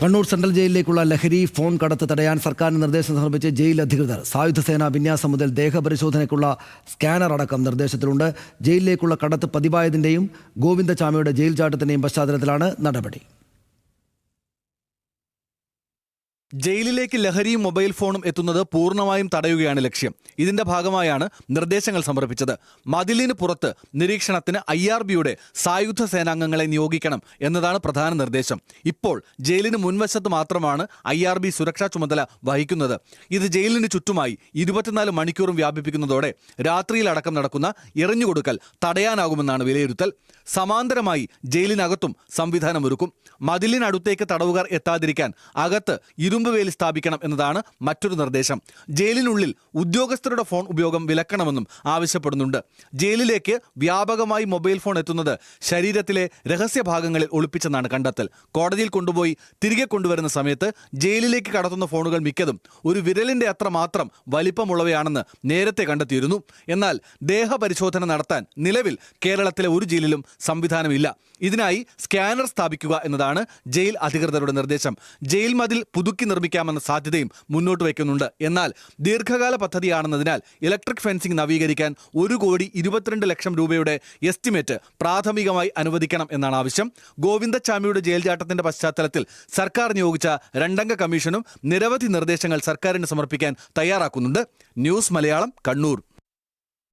Kannur central ജയിലിലേക്കുള്ള ലഹരി phone കടത്ത് തടയാൻ സർക്കാരിന് നിർദ്ദേശം സമർപ്പിച്ച് ജയിൽ അധികൃതർ. സായുധ സേനാ വിന്യാസം മുതൽ ദേഹപരിശോധനയ്ക്കുള്ള സ്കാനർ അടക്കം നിർദ്ദേശത്തിലുണ്ട്. ജയിലിലേക്കുള്ള കടത്ത് പതിവായതിന്റെയും ഗോവിന്ദചാമിയുടെ ജയിൽ ചാട്ടത്തിന്റെയും പശ്ചാത്തലത്തിലാണ് നടപടി. ജയിലിലേക്ക് ലഹരിയും മൊബൈൽ ഫോണും എത്തുന്നത് പൂർണ്ണമായും തടയുകയാണ് ലക്ഷ്യം. ഇതിന്റെ ഭാഗമായാണ് നിർദ്ദേശങ്ങൾ സമർപ്പിച്ചത്. മതിലിന് പുറത്ത് നിരീക്ഷണത്തിന് IRBയുടെ സായുധ സേനാംഗങ്ങളെ നിയോഗിക്കണം എന്നതാണ് പ്രധാന നിർദ്ദേശം. ഇപ്പോൾ ജയിലിന് മുൻവശത്ത് മാത്രമാണ് IRB സുരക്ഷാ ചുമതല വഹിക്കുന്നത്. ഇത് ജയിലിന് ചുറ്റുമായി 24 മണിക്കൂറും വ്യാപിപ്പിക്കുന്നതോടെ രാത്രിയിലടക്കം നടക്കുന്ന എറിഞ്ഞുകൊടുക്കൽ തടയാനാകുമെന്നാണ് വിലയിരുത്തൽ. സമാന്തരമായി ജയിലിനകത്തും സംവിധാനമൊരുക്കും. മതിലിനടുത്തേക്ക് തടവുകാർ എത്താതിരിക്കാൻ അകത്ത് വേലി സ്ഥാപിക്കണം എന്നതാണ് മറ്റൊരു നിർദ്ദേശം. ജയിലിനുള്ളിൽ ഉദ്യോഗസ്ഥരുടെ ഫോൺ ഉപയോഗം വിലക്കണമെന്നും ആവശ്യപ്പെടുന്നുണ്ട്. ജയിലിലേക്ക് വ്യാപകമായി മൊബൈൽ ഫോൺ എത്തുന്നത് ശരീരത്തിലെ രഹസ്യഭാഗങ്ങളിൽ ഒളിപ്പിച്ചെന്നാണ് കണ്ടെത്തൽ. കോടതിയിൽ കൊണ്ടുപോയി തിരികെ കൊണ്ടുവരുന്ന സമയത്ത് ജയിലിലേക്ക് കടത്തുന്ന ഫോണുകൾ മിക്കതും ഒരു വിരലിന്റെ അത്ര മാത്രം വലിപ്പമുള്ളവയാണെന്ന് നേരത്തെ കണ്ടെത്തിയിരുന്നു. എന്നാൽ ദേഹപരിശോധന നടത്താൻ നിലവിൽ കേരളത്തിലെ ഒരു ജയിലിലും സംവിധാനമില്ല. ഇതിനായി സ്കാനർ സ്ഥാപിക്കുക എന്നതാണ് ജയിൽ അധികൃതരുടെ നിർദ്ദേശം. ജയിൽ മതിൽ പുതുക്കി നിർമ്മിക്കാമെന്ന സാധ്യതയും മുന്നോട്ട് വയ്ക്കുന്നുണ്ട്. എന്നാൽ ദീർഘകാല പദ്ധതിയാണെന്നതിനാൽ ഇലക്ട്രിക് ഫെൻസിംഗ് നവീകരിക്കാൻ 1,22,00,000 രൂപയുടെ എസ്റ്റിമേറ്റ് പ്രാഥമികമായി അനുവദിക്കണം എന്നാണ് ആവശ്യം. ഗോവിന്ദചാമിയുടെ ജയിൽ ചാട്ടത്തിന്റെ പശ്ചാത്തലത്തിൽ സർക്കാർ നിയോഗിച്ച 2-അംഗ കമ്മീഷനും നിരവധി നിർദ്ദേശങ്ങൾ സർക്കാരിന് സമർപ്പിക്കാൻ തയ്യാറാക്കുന്നുണ്ട്. ന്യൂസ് മലയാളം, കണ്ണൂർ.